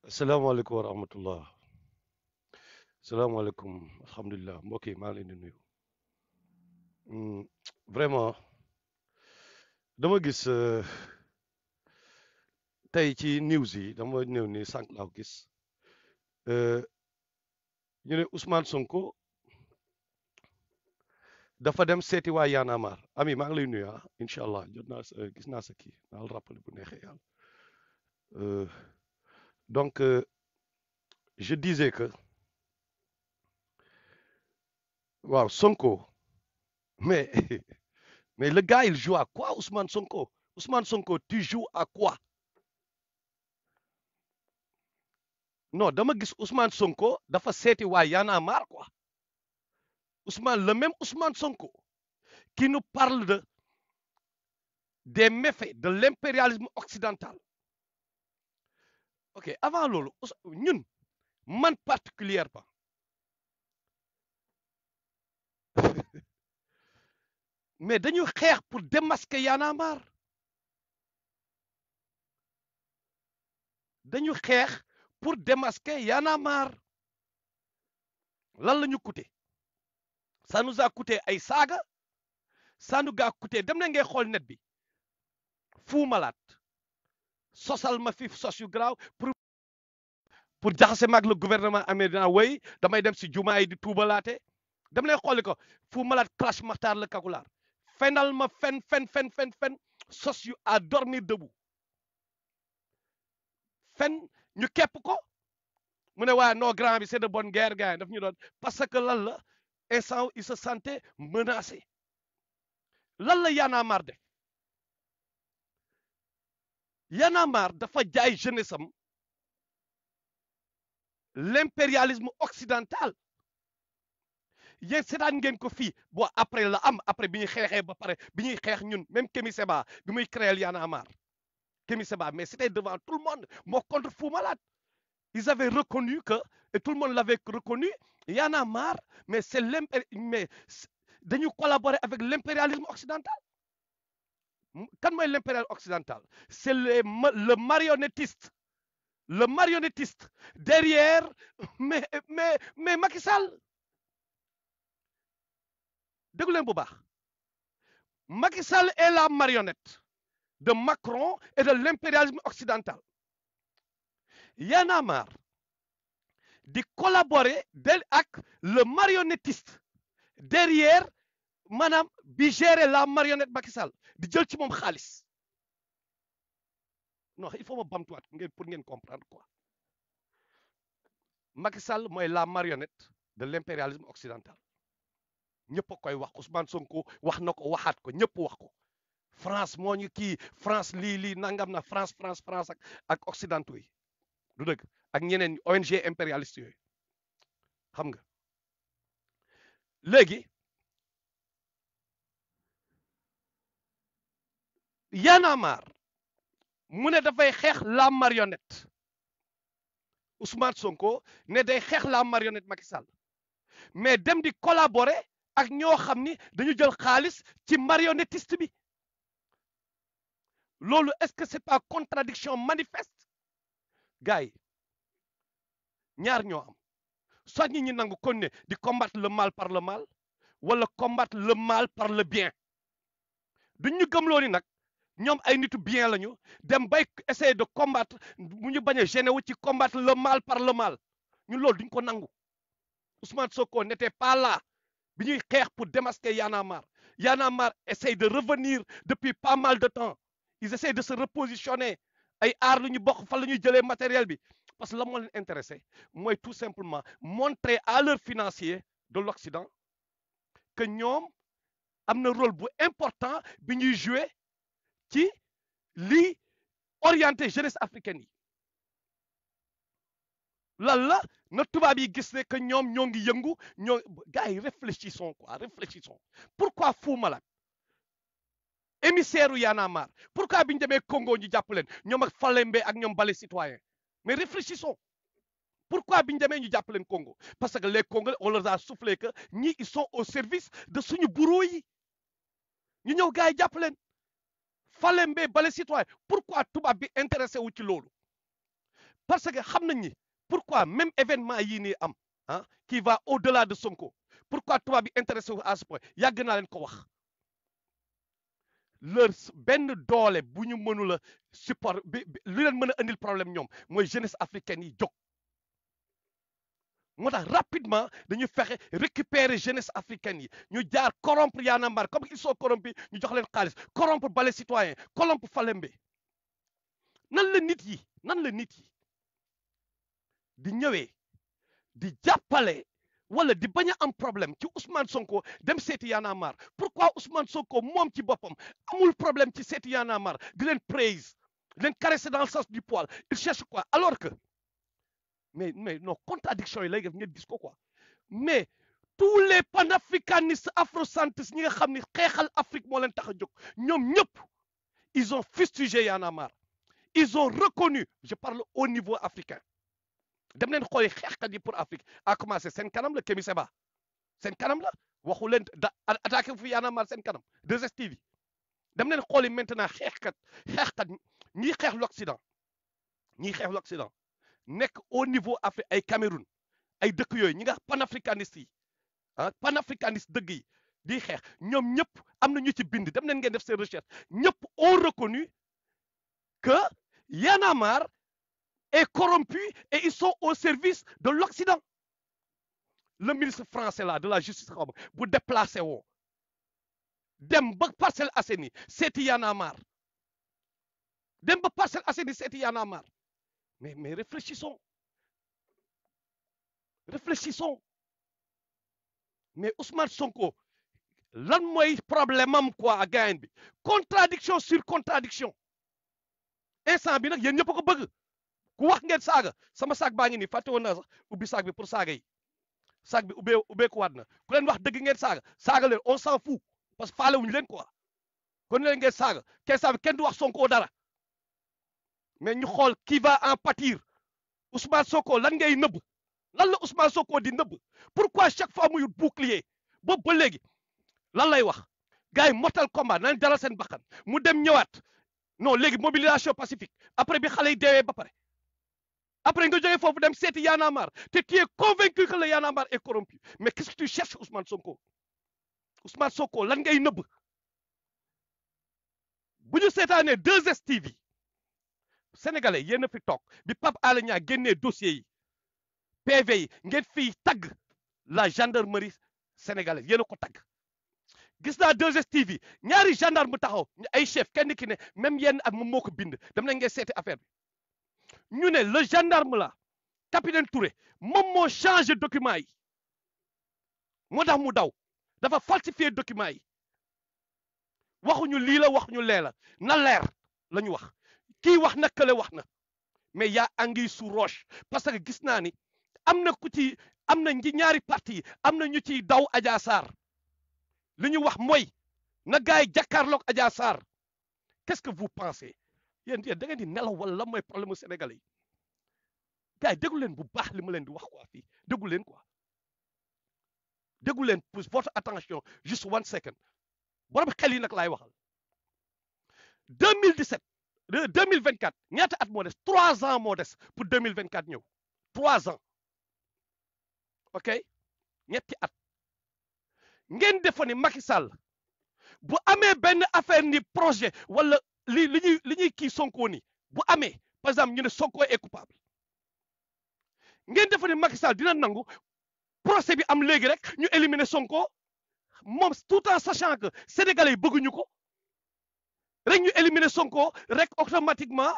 salaamaaleykum wa rahmatullah salaamaaleykum alhamdulilah mbokk yi maa ngi leen di nuyu. Vraiment dama gis tey ci news yi dama ñëw ni sànq laa ko gis ñu ne Ousmane Sonko dafa dem seeti waa Y'en a marre ami maa ngi lay nuyu incha allah jot naa gis naa sa kii naa la rappelé bu neexee yàlla donc je disais que waaw Sonko mais mais le gars il joue à quoi Ousmane Sonko tu joues à quoi? Non dama gis Ousmane Sonko dafa seeti waa Y'en a marre quoi. Le même Ousmane Sonko qui nous parle des méfaits de l'impérialisme occidental. Ok avant loolu ñun man particulièrement mais dañu xeex pour démasquer Y'en a marre dañu xeex pour démasquer Y'en a marre lan la ñu coûté ça nous a coûté ay saaga ça nous a coûté dem na ngay xool net bi Fou Malade sosal ma fi sos yu garaaw pour jaxase mag le gouvernement américain way damay dem si jumaa yi di tuubalaate dem lay xooli ko Fou Malade clash Makhtar le Kagoulard fenal ma fen sos yu à dormir debout fen ñu képp ko mu ne waa non grand bi c'est de bonne guerre gars daf ñu doon parce que lan la instant il se sentait menacé lan la Y'en a marre def Y'en a marre dafa jaay jeunesse am l'impérialisme occidental yéen seetaan ngeen ko fii bon après la am après bi ñuy xeexee ba pare bi ñuy xeex ñun même Kémi Séba bi muy créer Y'en a marre Kémi Séba mais c'était devant tout le monde moo contre Fou Malade ils avaient reconnu que et tout le monde l'avait reconnu Y'en a marre mais c'est mais dañu collaborer avec l'impérialisme occidental kan mooy l'impérialisme occidental c'est le marionnettiste derrière mais Macky Sall déglu leen bu baax Macky Sall est la marionnette de Macron et de l'impérialisme occidental Y'en a marre di collaborer ak le marionnettiste derrière maanaam bi gérer la marionnette Macky Sall di jël ci moom xaalis non il faut ma bamtuwaat ngeen pour ngeen comprendre quoi Macky Sall mooy la marionnette de l'impérialisme occidental ñëpp a koy wax Ousmane Sonko wax na ko waxaat ko ñëpp wax ko France moo ñu kii France lii nangam na France ak occidentaux yi du dëgg ak ñeneen ONG impérialiste yooyu xam nga léegi Y'en a marre mu ne dafay xeex la marionnette Ousmane Sonko ne day xeex la marionnette Macky Sall mais dem di collaborer ak ñoo xam ni dañu jël xaalis ci marionnettiste bi loolu est-ce que c'est pas contradiction manifeste gars yi ñaar ñoo am soit ñi nangu kon ne di combattre le mal par le mal wala combattre le mal par le bien duñ ñu gëmloo ni nag ñoom ay nitu bien lañu dem bay essayer de combattre mu ñu bañ a gêner wu ci combattre le mal par le mal ñun loolu duñ ko nangu Ousmane Sonko n'était pas là bi ñuy xeex pour démasquer Y'en a marre Y'en a marre essaye de revenir depuis pas mal de temps ils essayent de se repositionner ay aar lu ñu bokk fan la ñuy jëlee matériel bi parce que la moo leen intéressé mooy tout simplement montrer à leurs financiers de l'Occident que ñoom am na rôle bu important bi ñuy jouer ci lii orienté jeunesse africaine yi lan la na tubaab yi gis ne que ñoom ñoo ngi yëngu gars yi réfléchissons pourquoi Fou Malade émissaire u Y'en a marre pourquoi bi ñu demee Congo ñu jàpp leen ñoom ak Falembe ak ñoom Balai Citoyen mais réfléchissons pourquoi bi ñu demee ñu jàpp leen Congo parce que les Congolais on leur a soufflé que ñii ils sont au service de suñu bureau yi ñu ñëw gars yi jàpp leen Falembe Balai Citoyen pourquoi tubaab bi intéressé wu ci loolu parce que xam nañ ni pourquoi même événement yii nii am ah qui va au-delà de Sonko pourquoi tubaab bi intéressé wu à ce point yàgg naa leen ko wax leur benn doole bu ñu mënul a support bi lu leen mën a indil problème ñoom mooy jeunesse africaine yi jóg moo tax rapidement dañu fexe récupérer jeunesse africaine yi ñu jaar corrompre Y'en a marre comme ils sont corrompus ñu jox leen xaalis corrompre bale citoyen corrompre Falembe nan la nit yi di ñëwee di jàppale wala di bañ a am problème ci Ousmane Sonko dem seeti Y'en a marre pourquoi Ousmane Sonko moom ci boppam amul problème ci seeti Y'en a marre di leen praise di leen caresser dans le sens du poil il cherche quoi alors que mais non contradiction yi lay def ngeen gis ko quoi mais tous les panafricanistes afrocentristes ñi nga xam ni xeexal Afrique moo leen tax a jóg ñoom ñëpp ils ont fustigé Y'en a marre ils ont reconnu je parle au niveau africain dem leen xooli xeexkat yi pour Afrique à commencer seen kanam la Kémi Séba seen kanam la waxu leen da attaqué fu Y'en a marre seen kanam 2STV dem leen xooli maintenant xeexkat ñiy xeex l'Occident nekk au niveau Afrique ay Cameroun ay dëkk yooyu ñi nga panafricaniste yi panafricaniste dëgg yi di xeex ñoom ñëpp am na ñu ci bind dem leen ngeen def seen recherche ñëpp ont reconnu que Y'en a marre est corrompu et ils sont au service de l'Occident le ministre français là de la justice xaw ma bu déplacé woo dem ba Parcelles Assainies seeti Y'en a marre dem ba Parcelles Assainies seeti Y'en a marre mais réfléchissons mais Ousmane Sonko lan mooy problème am quoi gain bi contradiction sur contradiction instant bi nag yéen ñëpp a ko bëgg ku wax ngeen saaga sama saag baa ngi nii fàtte woon naa sax ubbi saag bi pour saaga yi saag bi ubbeeku waat na ku leen wax dëgg ngeen saaga leen on s'en fout parce que faale wuñu leen quoi kon leen ngeen saaga kenn du wax Sonko dara mais ñu xool qui va en pâtir Ousmane Sonko lan ngay nëbb lan la Ousmane Sonko di nëbb pourquoi chaque fois muy bouclier boobu ba léegi lan lay wax gars yi mortal combat nañ jaral seen bakkan mu dem ñëwaat non léegi mobilisation pacifique après bi xale yi deewee ba pare après nga jógee foofu dem seeti Y'en a marre te tu es convaincu que le Y'en a marre est corrompu mais qu'est-ce que tu cherches Ousmane Sonko lan ngay nëbb bu ñu seetaanee 2STV sénégalais yéen a fi toog bi Pape Alé Niang génnee dossier yi PV yi ngeen fiy tagg la gendarmerie sénégalaise yéen a ko tagg gis naa 2STV ñaari gendarme taxaw ay chef kenn ki ne même yenn ak moom moo ko bind dem na ngeen seeti affaire bi ñu ne le gendarme là capitaine Touré moom moo changé document yi moo tax mu daw dafa falsifier document yi waxuñu lii la waxuñu lee la na leer la ñu wax kii wax na kële wax na mais yaa anguille sous roche parce que gis naa ni am na ñaari parti yi am na ñu ciy daw Adja Sarr li ñu wax mooy na gars yi jàkkaarloog Adja Sarr qu'est-ce que vous pensez yéen da ngeen di nelaw wala la mooy problème sénégalais yi gars yi déglu leen bu baax li ma leen di wax quoi fii déglu leen quoi déglu leen pour votre attention juste 1 second borom xel yi nag laay waxal 2017 2024 ñaata at moo des 3 ans moo des pour 2024 ñëw 3 ans ok ñetti at ngeen defa ni Macky Sall bu amee benn affaire ni projet wala li ñuy kii Sonko ni bu amee par exemple ñu ne Sonko est coupable ngeen defa ni Macky Sall dina nangu procès bi am léegi rek ñu éliminer Sonko moom tout en sachant que sénégalais yi bëgguñu ko rek ñu éliminer Sonko rek automatiquement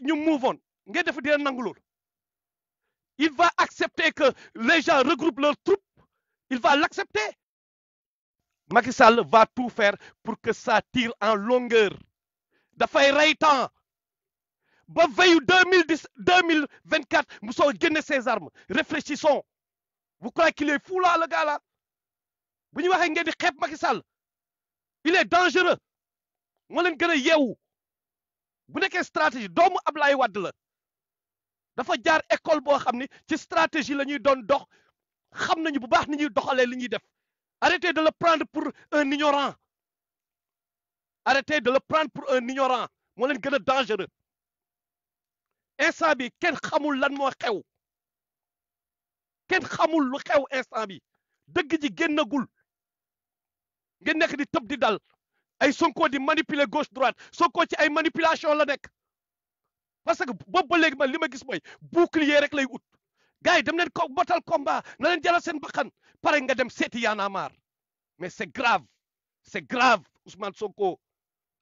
ñu move on ngeen defa dina nangu loolu il va accepter que les gens regroupent leurs troupes il va l'accepter Macky Sall va tout faire pour que ça tire en longueur dafay rey temps ba veillu 2024 mu soo génne ses armes réfléchissons vous croyez qu'il est fou là le gars là bu ñu waxee ngeen di xeeb Macky Sall il est dangereux moo leen gën a yeewu bu nekkee stratégie doomu Ablaye Wade la dafa jaar école boo xam ni ci stratégie la ñuy doon dox xam nañu bu baax ni ñuy doxalee li ñuy def arrêtez de le prendre pour un ignorant arrêtez de le prendre pour un ignorant moo leen gën a dangereux instant bi kenn xamul lan moo xew kenn xamul lu xew instant bi dëgg ji génnagul ngeen nekk di tëb di dal ay Sonko di manipuler gauche droite Sonko ci ay manipulation la nekk parce que boobu ba léegi man li ma gis mooy bouclier rek lay ut gars yi dem leen ko botal combat na leen jëlal seen bakkan pare nga dem seeti Y'en a marre mais c'est grave Ousmane Sonko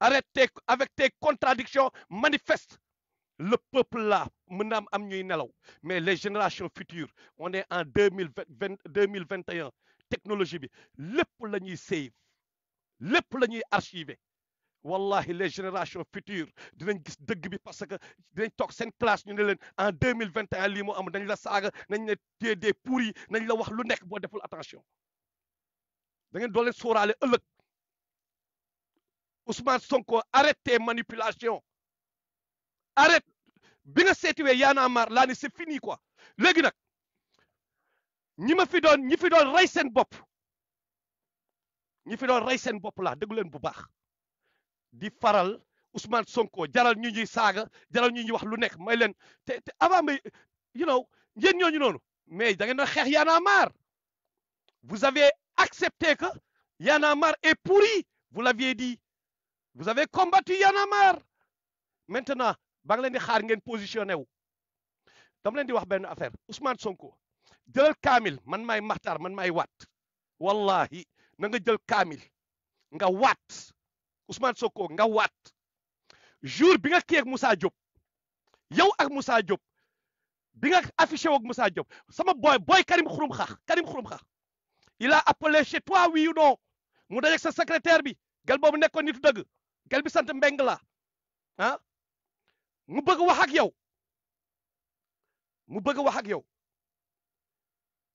arrête avec tes contradictions manifestes le peuple là mën na am ñuy nelaw mais les générations futures on est en 2021 technologie bi lépp la ñuy save lépp la ñuy archiver wallahi les générations futures dinañ gis dëgg bi parce que dinañ toog seen classe ñu ne leen en 2021 lii moo am dañ la saaga nañ ne des pourris nañ la wax lu nekk boo deful attention da ngeen doo leen sóoraale ëllëg Ousmane Sonko arrête tes manipulations arrête bi nga seetiwee Y'en a marre laa ni c'est fini quoi léegi nag ñi fi doon rey seen bopp laa déglu leen bu baax di faral Ousmane Sonko jaral ñu ñuy saaga jaral ñu ñuy wax lu nekk may leen te avant may yéen ñooñu noonu mais da ngeen doon xeex Y'en a marre vous avez accepté que Y'en a marre est pourri vous l'aviez dit vous avez combattu Y'en a marre maintenant ba nga leen di xaar ngeen positionné wu dama leen di wax benn affaire Ousmane Sonko jëlal kaamil man maay Makhtar man maay waat wallahi na nga jël kaamil nga waat Ousmane Sonko nga waat jour bi nga kii ak Moussa Diop yow ak Moussa Diop bi nga affiché wu ak Moussa Diop sama boy Karim Xurum Xax il a appelé chez toi oui ou non mu dajeeg sa secrétaire bi gel boobu nekkoon nitu dëgg gel bi sant Mbeng la ah mu bëgg wax ak yow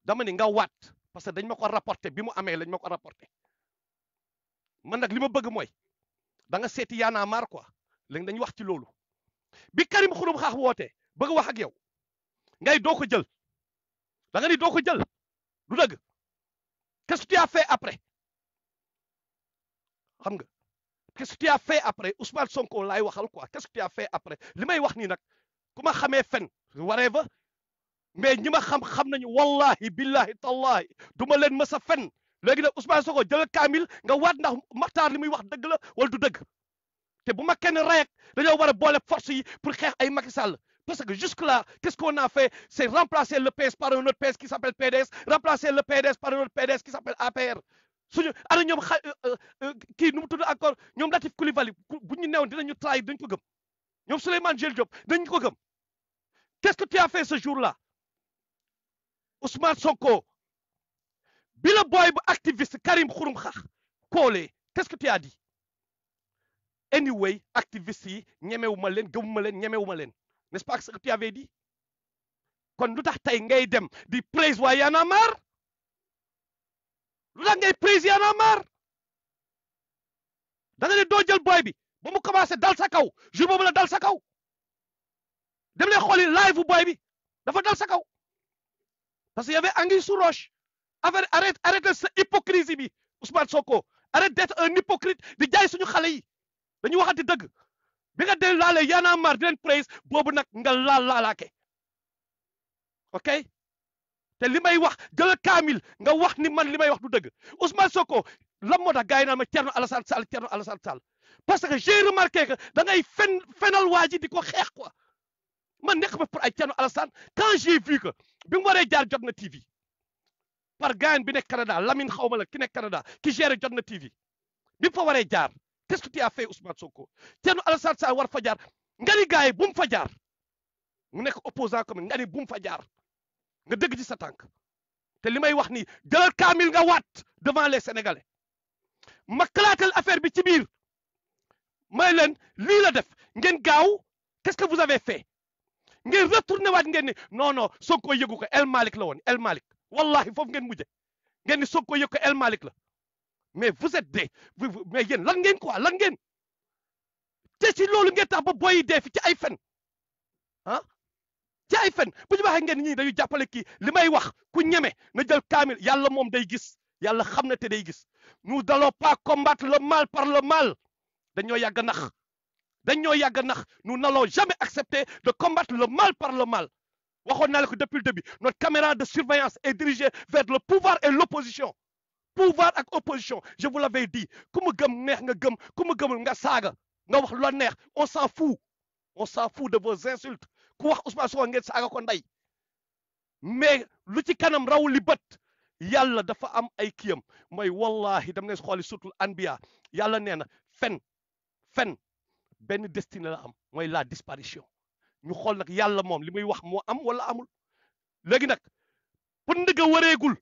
dama ni nga waat parce que dañ ma ko rapporté bi mu amee lañ ma ko rapporté man nag li ma bëgg mooy da nga seeti Y'en a marre quoi léegi dañu wax ci loolu bi Karim Xurum Xax wootee bëgg wax ak yow ngay doo ko jël da nga ni doo ko jël du dëgg qu'est-ce que tu as fait après xam nga qu'est-ce que tu as fait après Ousmane Sonko laay waxal quoi qu'est-ce que tu as fait après li may wax nii nag ku ma xamee fen whatever mais ñi ma xam nañu wallahi billahi tallahi du ma leen mës a fen léegi nag Ousmane Sonko jëlal kaamil nga waat ndax Makhtar li muy wax dëgg la wala du dëgg te bu ma kenn rey ak dañoo war a boole force yi pour xeex ay Macky Sall parce que jusque là qu'est-ce qu'on a fait c'est remplacer le PS par un autre PS qui s'appelle PDS remplacer le PDS par un autre PDS qui s'appelle APR suñu ana ñoom kii nu mu tudd encore ñoom Latif Coulibaly bu ñu newoon dinañu trahir dañ ko gëm ñoom Souleymane Jules Diop dañ ko gëm qu'est-ce que tu as fait ce jour-là Ousmane Sonko bi la booy bu activiste Karim Xurum Xax koolee qu'est-ce que tu as dit anyway activiste yi ñemewuma leen gëmuma leen ñemewuma leen n'est-ce pas ce que tu avais dit kon lu tax tey ngay dem di praise waa Y'en a marre lu tax ngay praise Y'en a marre da nga ne doo jël booy bi ba mu commencé dal sa kaw jour boobu la dal sa kaw dem leen xooli live bu booy bi dafa dal sa kaw parce que y avait anguille sous roche arrête sa hypocrisie bi Ousmane Sonko arrête d'être un hypocrite di jaay suñu xale yi dañu waxati dëgg bi nga del laalee Y'en a marre di leen praise boobu nag nga laalaake ok te li may wax jël kaamil nga wax ni man li may wax du dëgg Ousmane Sonko lan moo tax gars yi naan ma Thierno Alassane Sall parce que j'ai remarqué que da ngay fenal waa ji di ko xeex quoi man nekk ma pour ay Thierno Alassane quand j'ai vu que bi mu waree jaar Jotna TV par gars bi nekk Canada Lamine xawma la ki nekk Canada ki gère Jotna TV bi mu fa waree jaar qu'est-ce que tu as fait Ousmane Sonko Thierno Alassane Sall war fa jaar nga ni gars yi bu mu fa jaar mu nekk opposant comme nga ni bu mu fa jaar nga dëgg ci sa tànk te li may wax nii jëlal kaamil nga waat devant les Sénégalais ma kalaatal affaire bi ci biir may leen lii la def ngeen gaaw qu'est-ce que vous avez fait ngeen retourné waat ngeen ni non Sonko yëgu ko El Malick la woon El Malick wallahi foofu ngeen mujje ngeen ni Sonko yëgu ko El Malick la mais vous êtes mais yéen lan ngeen quoi lan ngeen te ci loolu ngeen tax ba boyi dee fi ci ay fen ah ci ay fen bu ñu waxee ngeen ñii dañu jàppale kii li may wax ku ñeme na jël kaamil yàlla moom day gis yàlla xam na te day gis nous n'allons pas combattre le mal par le mal dañoo yàgg nax dañ ñoo yàgg nax. Nous n'allons jamais accepter de combattre le mal par le mal. waxoon naa la ko depuis le début. Notre caméra de surveillance est dirigée vers le pouvoir et l'opposition. Pouvoir ak opposition, je vous l'avais dit. Ku mu gëm neex nga gëm, ku mu gëmul nga saaga, nga wax lo neex. On s'en fout. On s'en fout de vos insultes. Ku wax Ousmane Sonko ngeen saaga ko ndey. Mais lu ci kanam raw li bët. Yàlla dafa am ay kiyam. Mooy wallahi dam ne xooli surtout anbiya. Yàlla nee na fen benn destiné la am. Mooy la disparition. Ñu xool nag yàlla moom li muy wax moo am wala amul. Léegi nag pënd ga wëreegul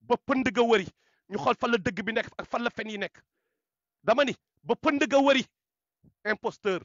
ba pënd ga wëri. Ñu xool fan la dëgg bi nekk ak fan la fen yi nekk. Dama ni ba pënd ga wëri imposteur